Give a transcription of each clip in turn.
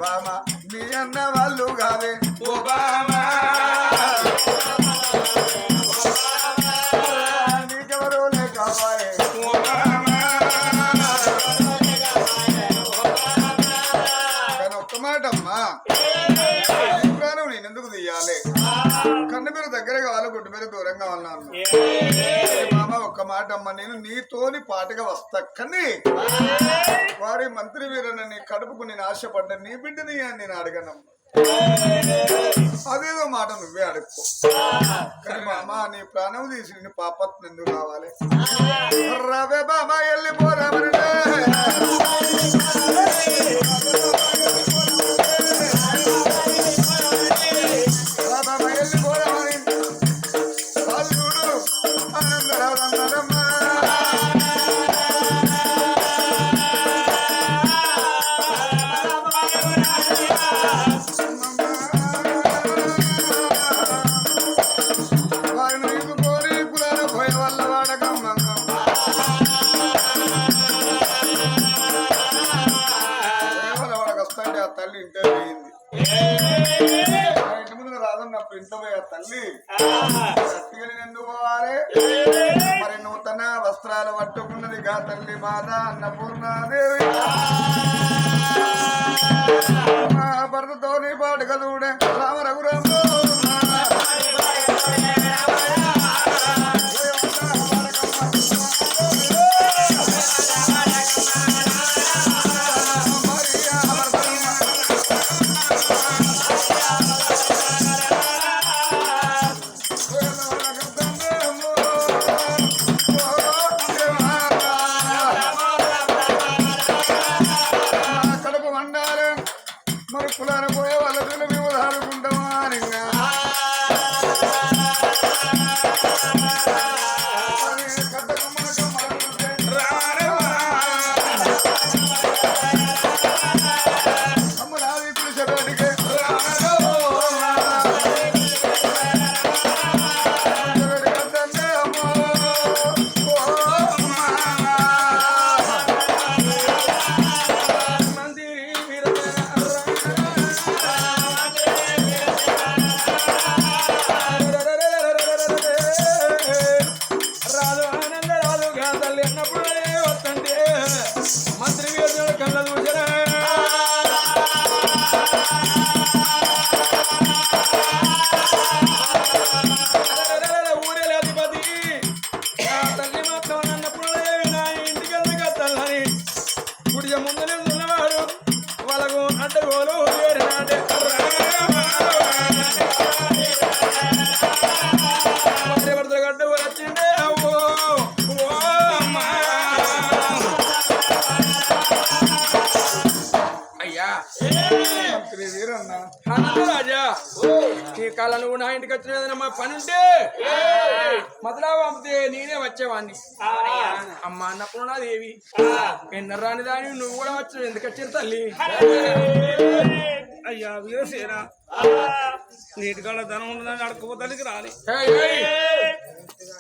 బామా నీ అన్న వాళ్ళు కాదే నీకెవరో కావాలి కానీ ఒక్క మాట అమ్మా ప్రాణం నేను ఎందుకు తీయాలి కన్ను మీరు దగ్గర కావాలి గుడ్డు మీద దూరం కావాలన్నాను మామ ఒక్క మాట అమ్మ నేను నీతోని పాటగా వస్తా కానీ వారి మంత్రి వీరని కడుపుకు నేను ఆశపడ్డా నీ బిడ్డని నేను అడగనమ్మా అదేదో మాట నువ్వే అడుక్కో కానీ మామ నీ ప్రాణం తీసి నీ పాపత్ని ఎందుకు కావాలి రవే బాబా వెళ్ళిపోరామని తల్లి ఎందుకు పోవాలి మరి నూతన వస్త్రాలు పట్టుకున్నది గా తల్లి మాత అన్నపూర్ణాదేవి భర్తతోని పాటుగా చూడే రామ రఘురామ రాజా ఈ కాలం నువ్వు నా ఇంటికి వచ్చిన మా పని ఉంటే మొదలా పంపితే నేనే వచ్చేవాడిని అమ్మ అన్నపూర్ణాదేవి ఎన్నరాని దాని నువ్వు కూడా వచ్చావు ఎందుకు వచ్చిన తల్లి అయ్యా వీరసేనా నీటికాడ ధనం ఉండదని అడకపోతానికి రాలి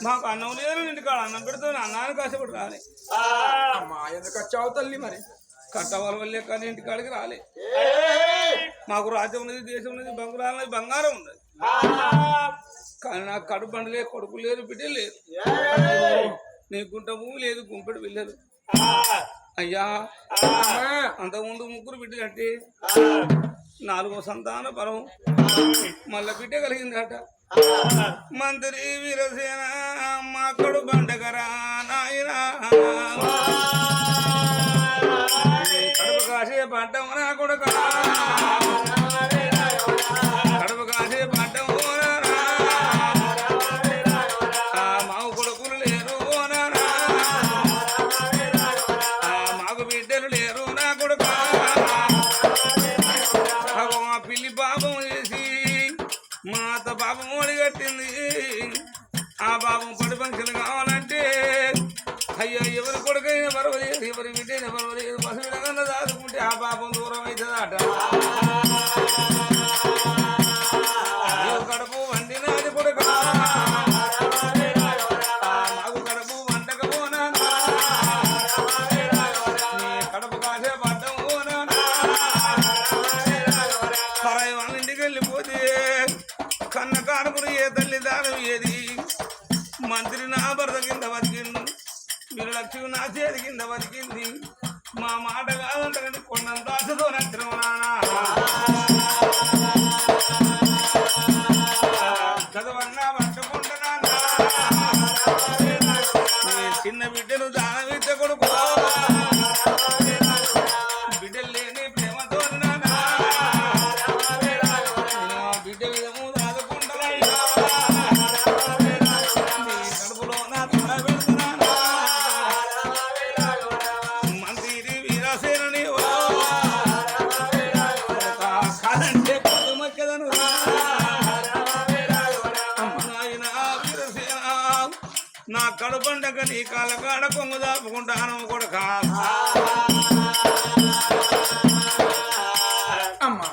మాకు అన్నం లేదు ఇంటికాడ అన్నం పెడుతుంది అన్నానికి కష్టపడి రాలి అమ్మా ఎందుకు వచ్చావు తల్లి మరి కట్టవాళ్ళ వల్లే కానీ ఇంటికాడికి రాలే మాకు రాజ్యం ఉన్నది దేశం ఉన్నది బంగారం బంగారం ఉన్నది కానీ నాకు కడుపు బండలే కొడుకు లేరు బిడ్డ లేరు నీ గుంట భూమి లేదు గుంపెడు పిల్లలు అయ్యా అంతకుముందు ముగ్గురు బిడ్డ కట్టి 4వ సంతాన పరం మళ్ళా బిడ్డ కలిగిందట మంత్రి వీరసేన మా కడు బండగరా నాయనా కడుపు కాసే పడ్డం నా కొడుక కడుపు కాసే పడ్డం మాకు కొడుకులు లేరు మాకు బిడ్డలు లేరు నా కొడుక మా పిల్లి పాపం చేసి మా అత్త పాపం ఓడిగట్టింది ఆ పాపం పడి పంక్తులు కావాలంటే అయ్యో ఎవరి కొడుకైనా పర్వాలేదు ఎవరి బిడ్డైనా పర్వాలేదు పసివిడగా దాచుకుంటే ఆ పాపం దూరం అవుతుందట కడుపు వండినది కొడుక మాకు కడుపు వండకపోనా కడుపు కాసే పడ్డం శివ నా చేతి కింద బతికింది మా మాట కాదంటే కొండంత ఆశతో నచ్చిన చదవన్నా పట్టుకుంటున్నా చిన్న బిడ్డను దానవిద్య కొడుకు బిడ్డలు లేని ప్రేమతో బిడ్డ విధము దాదుకుంటున్నా కడుపులో నా తల పెడుతున్నాను మంత్రి వీరసేనని కాదంటే కొడుమక్కదను నాయన వీరసేన నా కడుపండక నీ కాలకాడ కొంగు దాపుకుంటాను కొడుక అమ్మా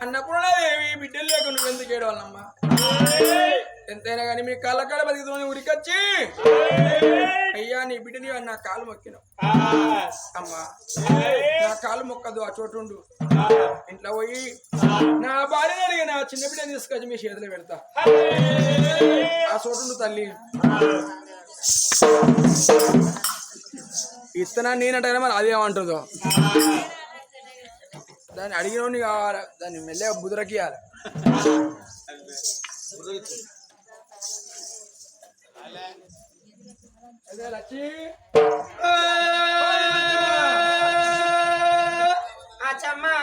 అన్నపూర్ణాదేవి బిడ్డలు లేక నువ్వు ఎందుకు ఏడవాలమ్మా ఎంతైనా కానీ మీ కళ్ళకాడ బతికితోని ఉరికొచ్చి అయ్యా నీ బిడ్డని నా కాలు మొక్కినావు అమ్మా నా కాలు మొక్కదు ఆ చోటు ఉండు ఇంట్లో పోయి నా భార్యని అడిగి నా చిన్న బిడ్డని తీసుకొచ్చి మీ చేతిలో పెడతా ఆ చోటు తల్లి ఇత్తనా నేనంటే మరి అదేమంటుందో దాన్ని అడిగినోని కావాలి దాన్ని మెల్లగా బుదరకియాలి అదే లచ్చి అచ్చమ్మా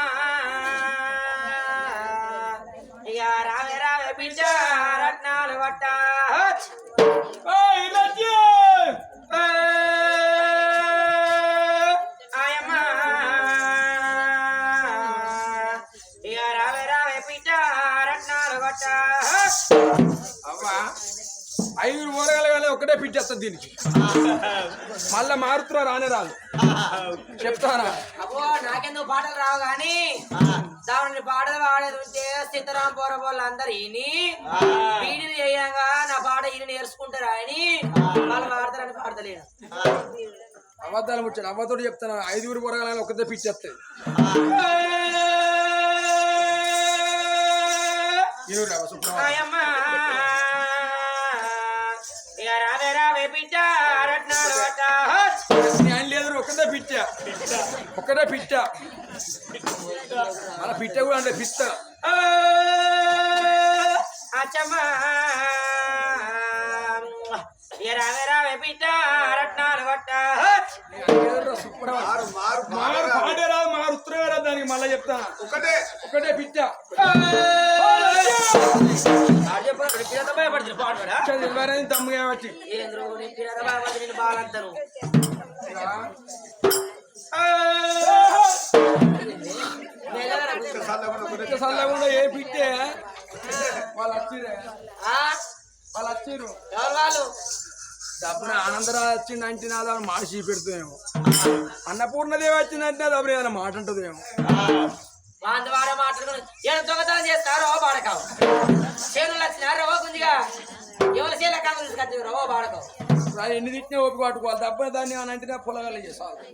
ఇక రావే రావే బిడ్డ రత్నాలు పట్ట ఆయమ్మా ఇక రావే రావే బిడ్డ రత్నాలు పట్ట అవ్వా 5 ఊరగాలి ఒకటే పిచ్చేస్తుంది దీనికి మళ్ళా మారుతున్నా రానే రాదు చెప్తానా అబ్బో నాకెందుకు పాటలు రావు గాని దాని పాటలు పాడేది ఉంటే సీతారాం పోరబోళ్ళు అందరు ఈని వీడిని చేయంగా నా పాట ఈయన నేర్చుకుంటారా అని వాళ్ళు పాడతారని పాడతలేను అబద్ధాలు ముచ్చాను అవ్వతోటి చెప్తాను 5 ఊరగాలి ఒకటే పిచ్చేస్తుంది ఆయమ్మా ఇక రావే రావే బిడ్డ రత్నాలు పట్ట నేను లేదు ఒకటే పిచ్చ మన పిట్ట కూడా అంటే పిచ్చ అచ్చమ్మా ఇక రావే రావే బిడ్డ రత్నాలు పట్ట మారుతున్నా దానికి మళ్ళీ చెప్తాను ఒకటే పిచ్చ భయపడుతుంది పాడు తమ్ముగా వచ్చి నేను బాగాంటాను చల్లకుండా ఏ పిట్టే వాళ్ళు వచ్చిర్రు వాళ్ళు డబ్బున ఆనందరావు వచ్చింది అంటే నాదో మాట చూపెడుతుందేమో అన్నపూర్ణదేవి వచ్చిందంటే డబ్బులు ఏదైనా మాట ఉంటుందేమో వాంది వాడే మాట్లాడుకుని ఏదో దొంగతనం చేస్తారో బాడకావు చేనులు వచ్చినారో గుంజిగా ఎవరి చేల కాంగ్రెస్ తీసుకొచ్చి రో బాడకావు ఎన్ని తిట్టినా ఓపిక పట్టుకోవాలి దెబ్బ దాన్ని అని అంటే పొలగాలి చేసాలి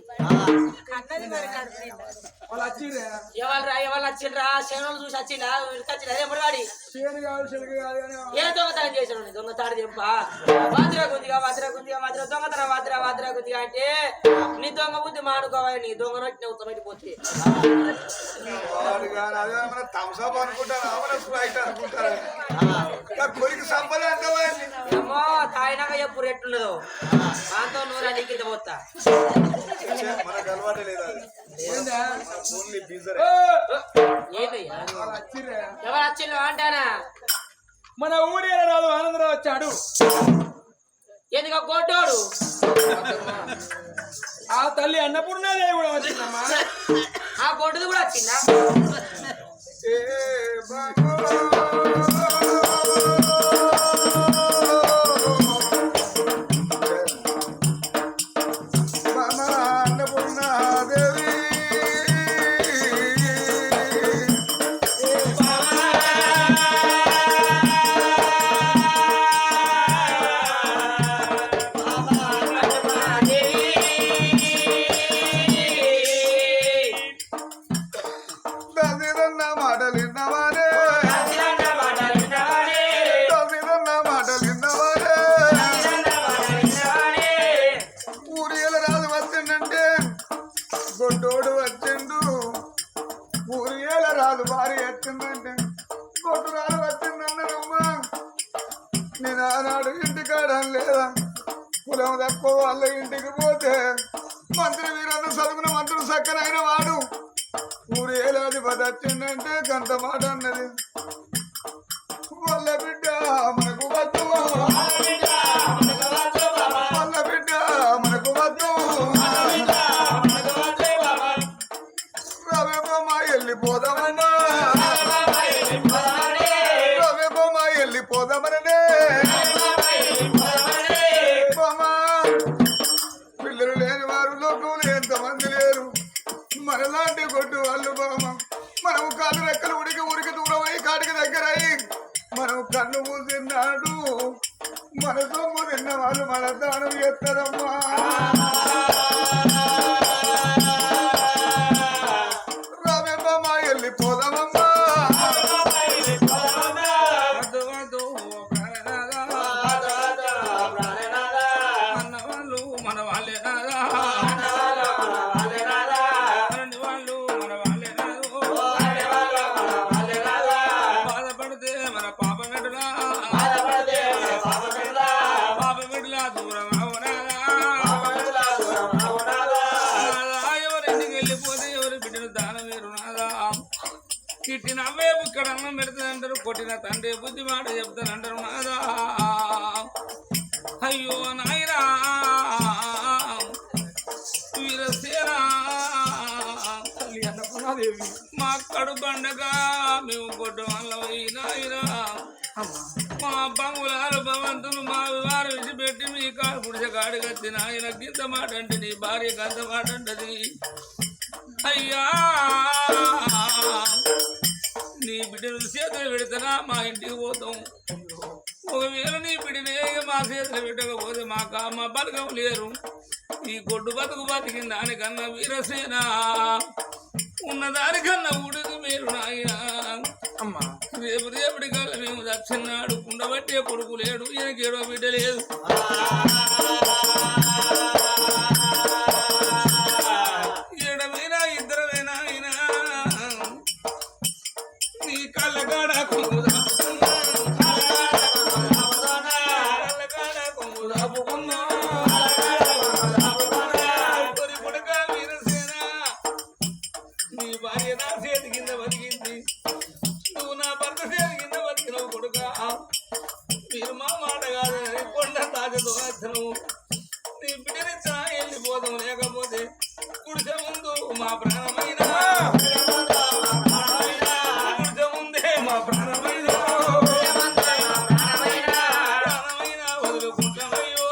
వాళ్ళు వచ్చిర్రే ఎవరు వచ్చిండ్రా చేనులు చూసి వచ్చిందా వచ్చిందా అదే ముడివాడి చేను కాదు చెలుగు కాదు కానీ ఏ దొంగతనం చేసాడు దొంగతాడు చెంప వాద్రా గుందిగా వాద్రా గుందిగా అంటే నీ దొంగ బుద్ధి మానుకోవాలి నీ దొంగ నొచ్చిన ఉత్తమైపోతే థమ్స్అప్ అనుకుంటారా కొరికి సంపద అంటే ఏమో తాయినాక ఎప్పుడు ఎట్లుండదు దాంతో నూరా నీకింత పోతా మనకు అలవాటే లేదా ఏంటయ్యా వచ్చిర్రే ఎవరు వచ్చిండ్రు అంటానా మన ఊరి రాదు ఆనందరావు వచ్చాడు ఎందుకు గొడ్డోడు ఆ తల్లి అన్నపూర్ణాదేవి కూడా వచ్చిందమ్మా ఆ గొడ్డుది కూడా వచ్చిందా రాదు భార్య వచ్చిందంటే కొట్టురాలు వచ్చిందన్నారమ్మా నేను ఆనాడు ఇంటికాడ లేదా కులం తక్కువ వాళ్ళ ఇంటికి పోతే మంత్రి వీరన్న చదువుకున్న మంత్రులు చక్కనైన వాడు ఊరు ఏలాధిపతి వచ్చిందంటే గంత మాట అన్నది వాళ్ళ బిడ్డ మనకు వద్దు వాళ్ళ బిడ్డ మనకు వద్దు రవే బొమ్మ వెళ్ళిపోదామన్నా రవే బొమ్మ వెళ్ళిపోదామనే బొమ్మ పిల్లలు లేని వారు లోకంలో ఎంతమంది లేరు మనలాంటి కొట్టు వాళ్ళు బొమ్మ మనం కాళ్ళు రెక్కలు ఉడికి ఉరికి దూరం అయ్యి కాటికి దగ్గర అయ్యి మనం కన్ను మూసిన్నాడు మన సొమ్ము తిన్న వాళ్ళు మన దానం చేస్తారమ్మా రామేమ్మా వెళ్ళిపోదామమ్మా అన్నవాళ్ళు మన వాళ్ళే నాదా వాళ్ళు మన వాళ్ళే బాధపడితే మన పాప మెడులా పాప మెడులా దూరం ఎవరింటికి వెళ్ళిపోతే ఎవరి బిడ్డను దానం వేరు నాదా తిట్టిన అవ్వే ఇక్కడ అన్నం పెడతానంటారు కొట్టిన తండ్రి బుద్ధి మాట చెప్తానంటారు నాదా అయ్యో నాయనా వీరసేనా తల్లి అన్నపూర్ణాదేవి మా కడు పండగా మేము కొట్ట వల్ల నాయనా మా బంగులాలు భవంతులు మా వివారు విడిచిపెట్టి మీ కాడు పుడిచే కాడు కత్తి నాయన గింత మాట అంటే నీ భార్య గంత మాట అంటది అయ్యా నీ బిడ్డను చేతులు పెడతానా మా ఇంటికి పోతాం ఒకవేళ నీ బిడ్డనే మా చేతులు పెట్టకపోతే మా బలగం లేరు ఈ గొడ్డు బతుకు బతికి దానికన్నా వీరసేన ఉన్నదానికన్నా ఉడిది మీరు నాయన అమ్మా రేపటి కల్లా మేము దక్షిణాడు కుండబట్టే కొడుకు లేడు ఈయనకేడో బిడ్డ లేదు ఏడమైనా ఇద్దరమైనా అయినా నీ కళ్ళగాడ కొంగుదా కళ్ళగాడ కొంగు దాపుకున్నా కొడుక వీరసేన నీ భార్య నా చేతి కింద బతికింది నువ్వు నా భర్త చేతి కింద బతికినవు కొడుక మీరు మా మాట కాదు కొండ తాజతో వచ్చను నీ బిడ్డనిచ్చా వెళ్ళిపోదాం లేకపోతే కుడిసే ముందు మా ప్రాణమైన కుడిసే ముందే మా ప్రాణమైన ప్రాణమైన వదులుకుంటామయ్యో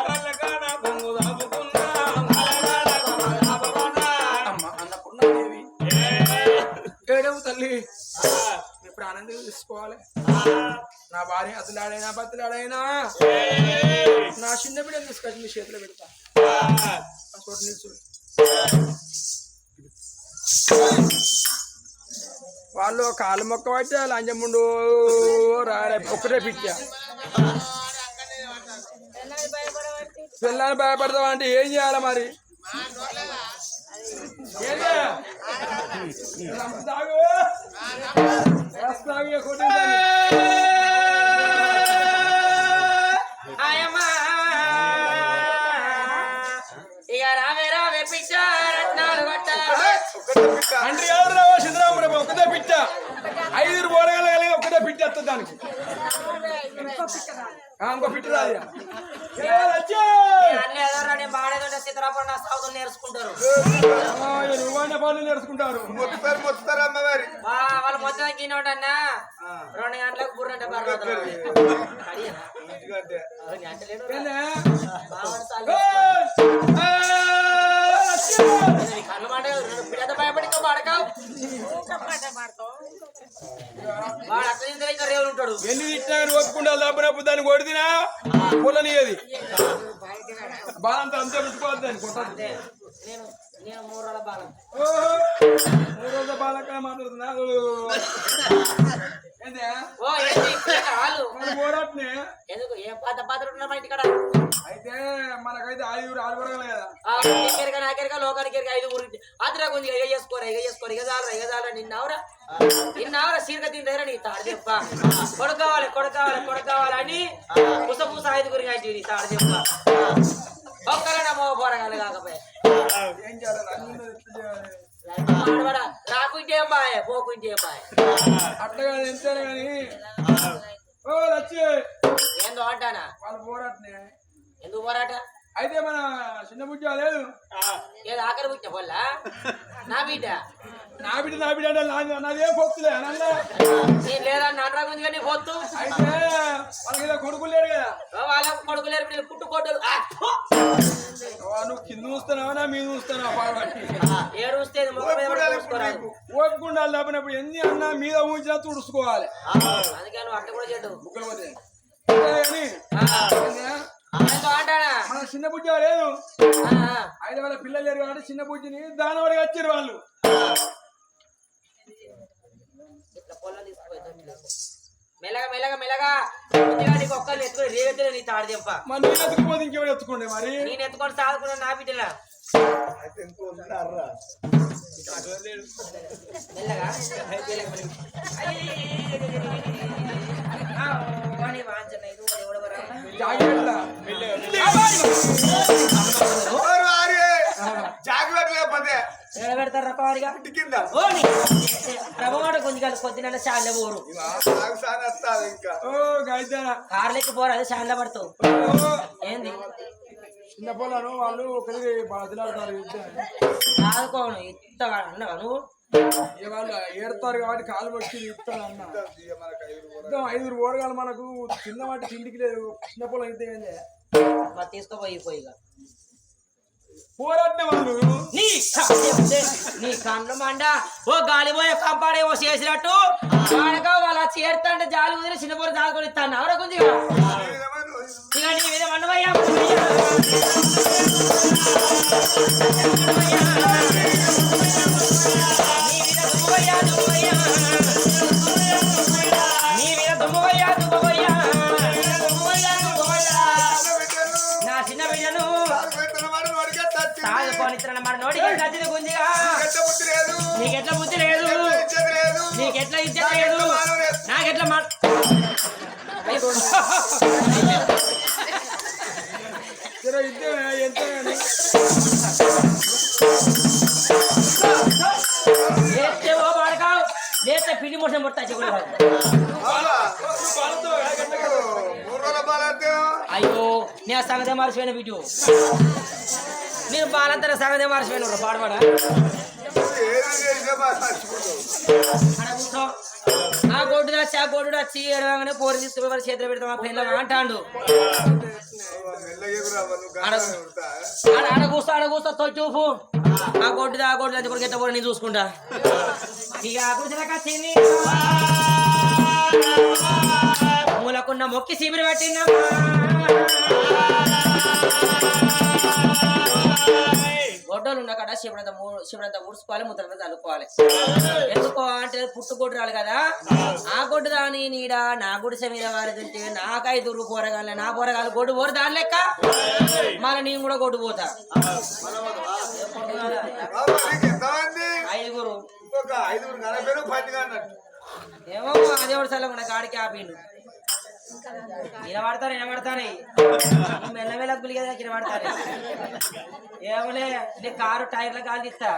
కళ్ళకాడ కొంగు దాపుకున్నా అమ్మ అన్నపూర్ణాదేవి ఏడవు తల్లి ఇప్పుడు ఆనందం తీసుకోవాలి నా భార్య అతలాడైనా బతులాడైనా నా చిన్న బిడ్డను తీసుకొచ్చి మీ చేతిలో పెడతా ఆ చోట నిల్చో వాళ్ళు కాలు మొక్క పట్టి లంచముండు రాలే ఒక్కటే పిచ్చా పిల్లల్ని భయపడతావు అంటే ఏం చేయాలి మరి ఏం ఇక రావే రావే పిచ్చ రత్నాలు కొట్ట అంటే ఎవరు రావో సిద్ధరామరావు ఒకటే పిచ్చ 5 పోరగాల కలిగి ఒకటే పిచ్చ వస్తుంది దానికి ఇంకో పిట్ట రాదు అన్ని ఎదరా నేను బాడేదంటే సీతారాపురం నా సాగుతులు నేర్చుకుంటారు నువ్వన్న పనులు నేర్చుకుంటారు మొత్తారు అమ్మవారి వాళ్ళు మొత్తం గిన్నోటన్నా 2 గంటలకు బుర్రంటే కళ్ళు మాట పిల్లత భయపడి పడకావు వాడు అక్కడ ఇంకా రేవులు ఉంటాడు ఎన్ని తిట్టినా ఒప్పుకుంటా తప్పనప్పుడు దాన్ని కొడితినా పొలని అది బాధంతా అంతే పెట్టుకోవద్దు దాన్ని కొట్టదు నేను నేను 3 రోజుల బాలం ఓ 3 రోజుల బాలక మాట్లాడుతున్నా ఏందే ఓ ఏంది వాళ్ళు మన పోరాటనే ఎందుకు ఏ పాత్ర ఉన్నా బయట ఇక్కడ అయితే మనకైతే 5 ఆడుకోవడం కదా నాకెరగా లోకానికి 5 ఊరికి అదిరా కొంచెం ఇక చేసుకోరా ఇక చాలరా నిన్నవరా సీరక తింటారా నీ తాడు చెప్ప కొడుకోవాలి పుస 5 అంటే నీ తాడు చెప్ప ఒక్కరైనా మోగ పోరగాలి కాకపోయా ఏం చేయాలి రాకుంటే బాయ్ పోకుంటే బాయ్ అట్లా కాదు ఎంతేనే కానీ ఓ లచ్చి ఏందో అంటానా వాళ్ళు పోరాటనే ఎందుకు పోరాట అయితే మన చిన్న బుజ్జ లేదు ఏదో ఆఖరి పుట్టిన పొల్ల నా బిడ్డ నా బిడ్డ అంటే నాదేం పొత్తులే అనంగా నేను లేదా నాన్నరా గుంజి కానీ పోతు అయితే వాళ్ళకి ఇలా కొడుకు లేడు కదా వాళ్ళకు కొడుకు లేరు పుట్టుకోటలు నువ్వు కింద చూస్తున్నావా నా మీద చూస్తున్నావా పాడబట్టి ఏడు వస్తే ఓపుకుండా లేపినప్పుడు ఎన్ని అన్నా మీద ఊంచినా తుడుచుకోవాలి అందుకే నువ్వు అట్ట కూడా చెడు బుక్కలు పోతే అంటానా మన చిన్న బుజ్జ లేదు అయితే వాళ్ళ పిల్లలు లేరు కాబట్టి చిన్న బుజ్జిని దానవాడిగా వచ్చారు వాళ్ళు ఇట్లా పొలం తీసుకుపోయి మెల్లగా నీకు ఒక్కరు ఎత్తుకుని రేగెత్తులే నీ తాడు చెప్ప మరి నేను ఎత్తుకుపోతే ఇంకెవరు ఎత్తుకోండి మరి నేను ఎత్తుకొని సాదుకున్నా నా బిడ్డలా మెల్లగా జాగ్రత్త లేకపోతే పెడతారు రకవారిగా కింద ప్రభావం కొంచెం కొద్దిన శాన్ల పోరు ఇంకా కార్లెక్కి పోరు అదే శాన్ల పడతావు ఏంది చిన్న పొలాను వాళ్ళు ఒకరికి బదిలాడతారు ఆదుకోను ఇస్తావా అన్నావా నువ్వు వాళ్ళు ఏడతారు కాబట్టి కాలు పట్టి ఇస్తాను అన్న 5 ఓరగాలు మనకు చిన్న వాటి తిండికి లేదు చిన్న పొలం అయితే కానీ మరి తీసుకోపోయి పోరాడిన వాళ్ళు నీ కళ్ళు మండ ఓ గాలిపోయే కంపాడే ఓ చేసినట్టు వాడగా వాళ్ళ చేరుతాంటే జాలి కుదిరి చిన్నపోరు దాదుకొని ఇస్తాను ఎవరో కొంచెం ఇక నీ మీద మండవయ్యా నా చిన్న బిడ్డను మన నోటికి గచ్చిది గుంజిగా నీకెట్లా బుద్ధి లేదు నీకెట్లా ఇజ్జత లేదు నాకెట్లా లేస్తే ఓ వాడకావు లేస్తే పిండి మోసం మొత్తం అయ్యో నేను సంగతే మర్చిపోయిన బిడ్డు నేను బాలంతర సంగతే మర్చిపోయిన పాడవాడా ఆ గొడ్డు వచ్చి ఎడగానే పోరు తీసుకుని చేతులు పెడతాం ఆ పెళ్ళ అంటాడు ఆడ కూస్తా తొలి చూపు ఆ గొడ్డు అది కూడా ఎట్లా నేను చూసుకుంటా ఇక కూర్చుని మూలకున్న మొక్కి శిబిరి పట్టిందా గొడ్డలు ఉన్న కాడ శివుడంతా ఊడ్చుకోవాలి ముద్రంతా చల్లుకోవాలి ఎందుకో అంటే పుట్టుగొడ్డు రాలి కదా ఆ గొడ్డు దాని నీడ నా గుడిసె మీద వారిదంటే నాకు 5 పోరగాలి నా పోరగాలు గొడ్డు పోరు దాని లెక్క మళ్ళీ నేను కూడా గొడ్డు పోతా 5 ఏమో అదేవాడు చల్లకుండా గాడికి ఆపిండు నిలబడతారు మెల్లమెల్ల గులి కదా నిలబడతారు ఏమలే నీ కారు టైర్ల గాలి ఇస్తా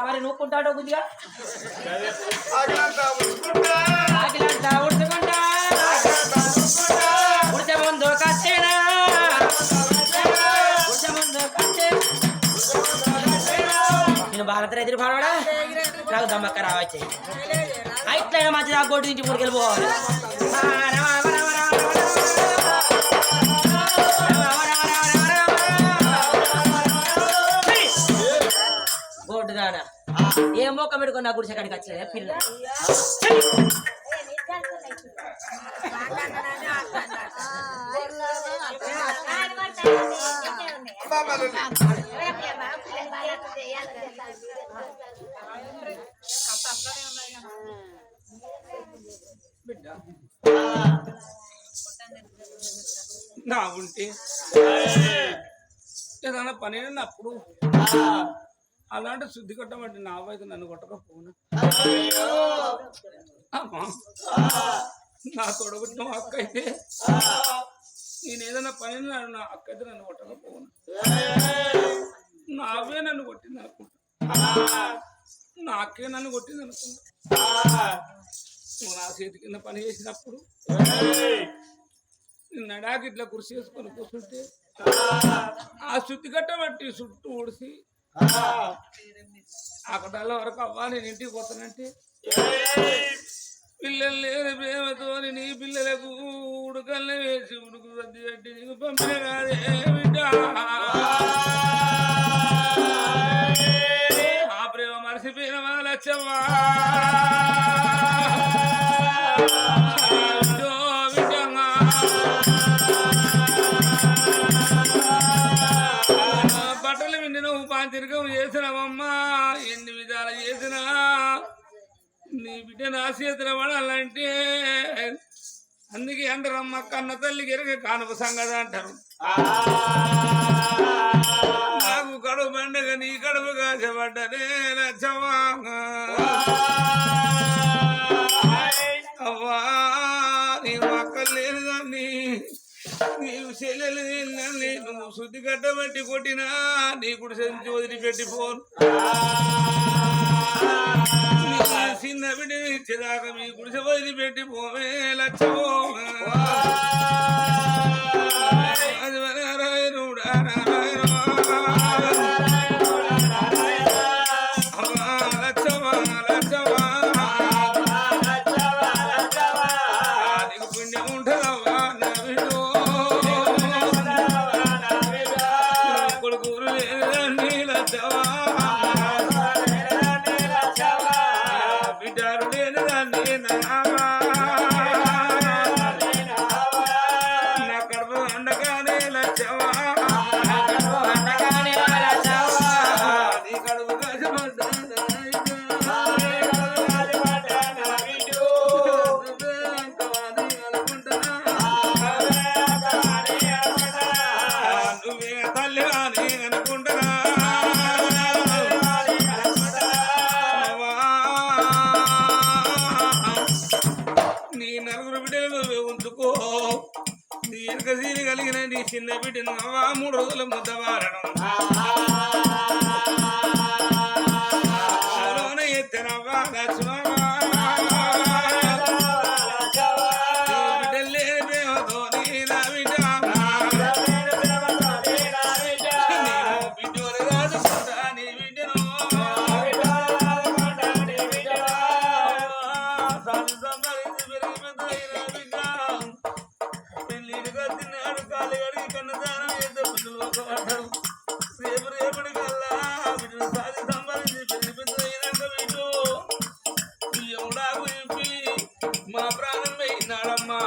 మరి నూక్కుంటాడో కొద్దిగా ఉడుచుకుంటా ఉడిచే ముందు కచ్చేనా నేను భారత రైతులు పాడవాడా నాకు దమ్మక్క రావచ్చు అయిట్లయినా మంచిది ఆ గొడ్డు నుంచి ముడికెళ్ళిపోవాలి గొడ్డు దానా ఏ మొక్క పెట్టుకుని నా గుడిసె కాడికి వచ్చిన పిల్ల నా ఉంటే ఏదైనా పని అప్పుడు అలాంటి శుద్ధి కొట్టమంటే నా వైపు నన్ను కొట్టకపోను అమ్మా నా తొడగొట్టిన అక్క అయితే నేను ఏదైనా పని నా అక్క అయితే నన్ను కొట్టకపోను నావే నన్ను కొట్టింది అనుకుంటా నాకే నన్ను కొట్టింది అనుకుంటా నువ్వు నా చేతి కింద పని చేసినప్పుడు నడాకి ఇట్లా కుర్చీ వేసుకొని కూర్చుంటే ఆ శుద్ధి కట్ట బట్టి చుట్టూ ఊడిసి అక్కడాల వరకు అవ్వా నేను ఇంటికి పోతానంటే పిల్లలు లేని ప్రేమతో నీ పిల్లలకు ఉడకల్ని వేసి ఉడుకు సర్ది పెట్టి నీకు పంపిన కాదే బిడ్డ ఆ ప్రేమ మరిసిపోయిన మా లచ్చమ్మా బట్టలు విండిన ఉపాంతిరికం చేసినావమ్మా ఎన్ని విధాలు చేసినా నీ బిడ్డ నా చేతుల పడాలంటే అందుకే అంటారమ్మ కన్న తల్లికి ఎరగ కానుక సంగతి అంటారు నాకు కడుపు పండగ నీ కడుపు కాసపడ్డనే లచ్చమ్మా అవ్వా నీవు అక్కలు లేదు కానీ నీవు చెల్లెలు నువ్వు శుద్ధి కట్టబట్టి కొట్టినా నీ కూడా సంచి వదిలిపెట్టిపోను చిన్న బిడ్డ ఇచ్చేదాకా మీ గుడిసె వదిలిపెట్టి పోవే లచ్చమో అది నారాయణుడా లచ్చమా లచ్చమా నీకు పుణ్యం ఉంటుందవ్వా నా బిడ్డో కొడుకులు లేదండి లచ్చవా బిడ్డలు లేదండి నామా నా కడుపు అండగానే లచ్చవా నీ కడుపు కాసపడ్డా నువ్వే తల్లి అని అనుకుంటున్నా నీ నలుగురు బిడ్డలు నువ్వే ఉంచుకో నీ ఎనకసీని కలిగిన నీ చిన్న బిడ్డను అవ్వా 3 రోజుల ముద్ద వారడం ఎత్తనవ్వా లక్ష్మణా బిడ్డలే ప్రేమతో నీ నా బిడ్డ బిడ్డలు కాదుకుంటా నీ బిడ్డను సంపాదించి పెరిగిపోయిన బిడ్డ పెళ్ళిని కత్తినాడు కాలు కడిగి కన్ను దానం చేస్తే పిల్లలు ఒక పడ్డారు రేపటి కల్లా బిడ్డను సాధి సంపాదించి పెరిగిపోయినాక బిడ్డు ఎవడాకు ఇంపి మా ప్రాణం పోయినాడమ్మా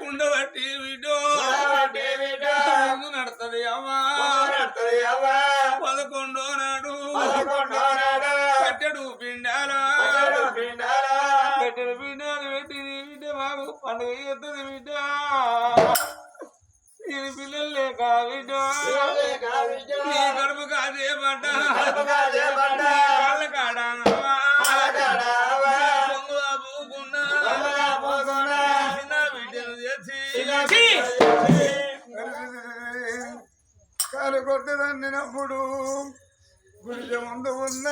ఉండబట్టి బిడ్డో నడుతుంది అమ్మా 11 నాడు కట్టెడు పిండాలా కట్టెడు పిండాలు పెట్టి నీ బిడ్డ మాకు పండుగ చేస్తుంది బిడ్డ నేను పిల్లలు లేక బిడ్డ నీ కడుపు కాదే పడ్డ కాళ్ళ కాడ చిన్న బిడ్డను తెచ్చి కాలు కొట్టదన్నప్పుడు గుడికి ముందు ఉన్న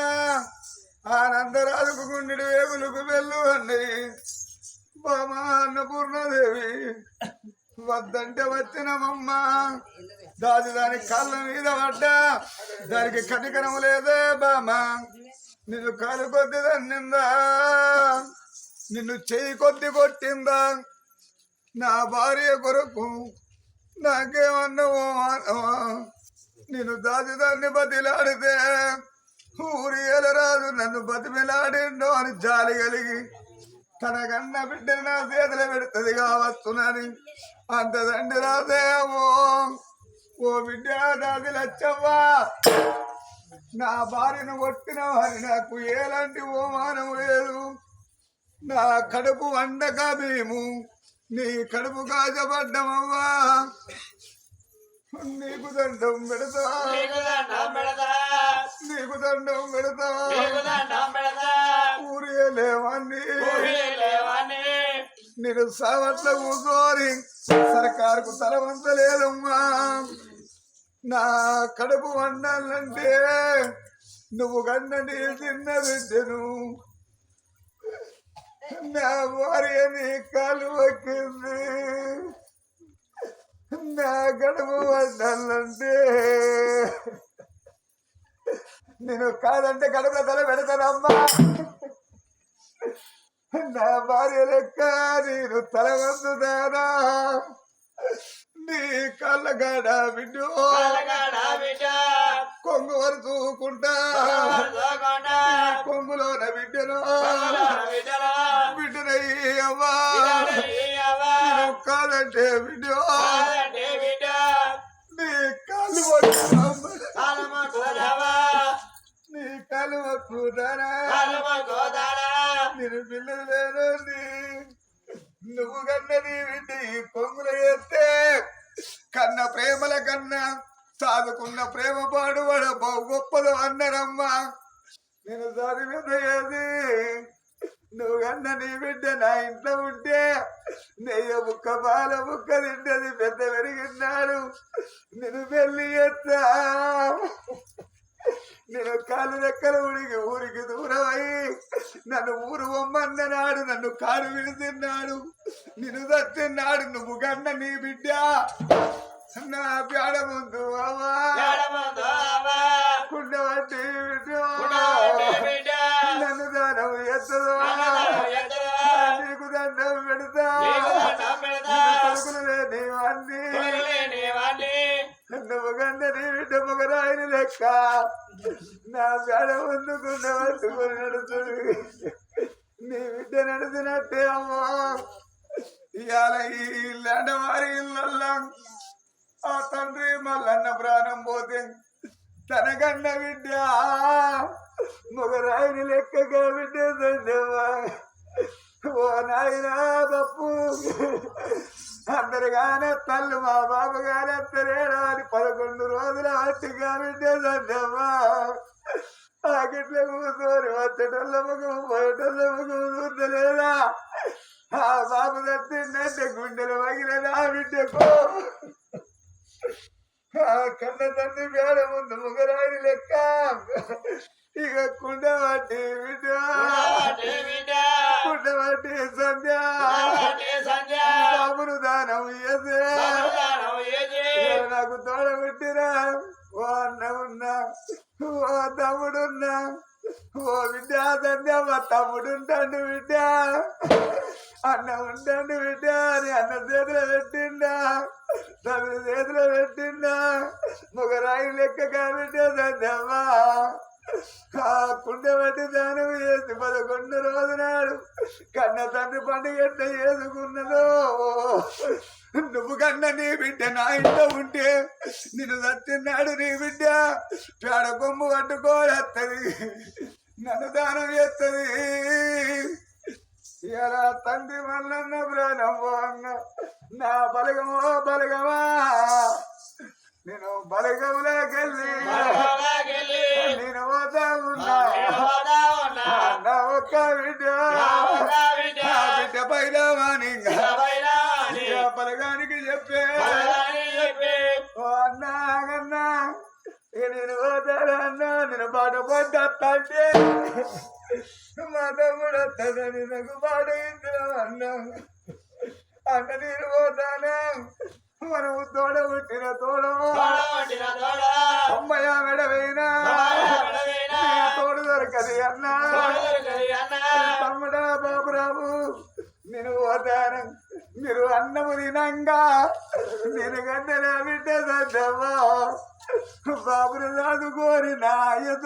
ఆనందరాజుకు గుండెడు వేగులకు వెళ్ళు అన్నది బామా అన్నపూర్ణదేవి వద్దంటే వచ్చినమమ్మ దాని కాళ్ళ మీద పడ్డా దానికి కనికరం లేదే బామా నిన్ను కాలు కొద్ది దన్నిందా నిన్ను చెయ్యి కొద్ది కొట్టిందా నా భార్య కొరకు నాకేమన్నావో నేను దాన్ని బతిలాడితే ఊరి ఎలరాదు నన్ను బతిమిలాడిండో అని జాలి కలిగి తనకన్న బిడ్డను నా చేతులు పెడుతుంది కావచ్చునని అంత తండ్రి రాదేమో ఓ బిడ్డ దాది లచ్చవ్వా నా భార్యను కొట్టిన వారి నాకు ఎలాంటి ఓమానం లేదు నా కడుపు వండక మేము నీ కడుపు కాజపడ్డమవ్వా నీకు దండం పెడతా నీకు దండం పెడతా ఊరే లేవాన్ని నేను సావట్ల కూర్చోని సర్కారుకు తలవంచలేదమ్మా నా కడుపు వండాలంటే నువ్వు కన్న నీ తిన్న బిడ్డను నా భార్య నీ కాలు వక్కింది నా కడుపు వండాలంటే నేను కాదంటే కడుపులో తల పెడతానమ్మా నా భార్య లెక్క నేను తల వందుతానా నీ కళ్ళగాడ బిడ్డు కొంగు వరుచుకుంటా కొంగులోన బిడ్డను బిడ్డనయ్యవ్వా కాదంటే బిడ్డు నీ కాలు నీ కాలు వక్కుతారా నేను పిల్లలు లేనండి నువ్వు కన్నది బిడ్డి కొంగులు వేస్తే కన్న ప్రేమల కన్నా సాదుకున్న ప్రేమ పాడుబడ గొప్పలు అన్నారమ్మా నేను దాని మీద ఏది నువ్వు కన్న నీ బిడ్డ నా ఇంట్లో ఉంటే నెయ్య బుక్క పాల బుక్క తింటది పెద్ద పెరిగిన్నాడు నేను పెళ్లి చేస్తా నేను కాలు రెక్కలు ఊరికి దూరమై నన్ను ఊరు బొమ్మన్నాడు నన్ను కాడు విడిచిన్నాడు నిన్ను తచ్చిన్నాడు నువ్వు కన్న నీ బిడ్డ నా పేడ ముందు కుండబట్టి బిడ్డ నన్ను దానం ఎత్తదో నీకు దండం పెడతా కొడుకులు లేనివన్నీ నువ్వు కన్న నీ బిడ్డ మొగరాయిని లెక్క నా పేడ ముందుకున్న పట్టుకుని నడుతుంది నీ బిడ్డ నడిచినట్టే అమ్మా ఇవాళ ఈ ఇల్లాండ వారి ఇళ్ళల్లా ఆ తండ్రి మల్లన్న ప్రాణం పోతే తనకన్న బిడ్డ మొగరాయిని లెక్కగా బిడ్డ తండ్రివా ఓ నాయనా పప్పు అందరుగానే తల్లు మా బాబు గారు ఎత్తలేడా అని 11 రోజుల వట్టిగా బిడ్డ తండ్రివా ఆకిట్ల కూర్చొని వచ్చేటోళ్ళ ముఖం పోయేటోళ్ళ ముఖం చూడలేదా ఆ బాబు తట్టిందంటే గుండెలు వగిలేదా బిడ్డకు కన్న తండ్రి వేడ ముందు ముగరాయి లెక్క ఇక కుండబట్టి బిడ్డ కుండబట్టి సంధ్య బాబును దానం చేసే నాకు తోడ పెట్టిరా ఓ అన్న ఉన్నా ఓ తమ్ముడున్నా ఓ బిడ్డ సంధ్య మా తమ్ముడుంటాడు బిడ్డ అన్న ఉంటాడు బిడ్డ అని అన్న చేతిలో పెట్టిండా తమిళ చేతిలో పెట్టిండా మొగరాయి లెక్క కాబిడ్డ సంధ్యమ్మా ఆ కుండ బట్టి దానం చేసి 11 రోజునాడు కన్న తండ్రి పండుగ ఎట్ట చేసుకున్నదో నువ్వు కన్న నీ బిడ్డ నా ఇంట్లో ఉంటే నిన్ను తచ్చిన్నాడు నీ బిడ్డ పేడ కొమ్ము పట్టుకోలేస్తుంది నన్ను దానం చేస్తుంది ఇలా తండ్రి మల్లన్న ప్రాణం నా బలగమో బలగమా నేను బలగంలోకెళ్ళి నేను పోతా ఉన్నా నా ఒక్క బిడ్డ బిడ్డ పైలవాణి బలగానికి చెప్పే అన్నా నేను పోతా వస్తారా అన్న నేను పాట పడ్డే మా తమ్ముడు వస్తాడని నాకు పాట ఇద్దాం అన్న అన్న నేను పోతానా మనం తోడ పుట్టిన తోడ అమ్మయ్య మెడవైనా తోడు దొరకది అన్న తమ్ముడా బాబురావు నేను పోతాను మీరు అన్నము తినంగా నేను గంటల బిడ్డ బాబుని చదువుకోరి నా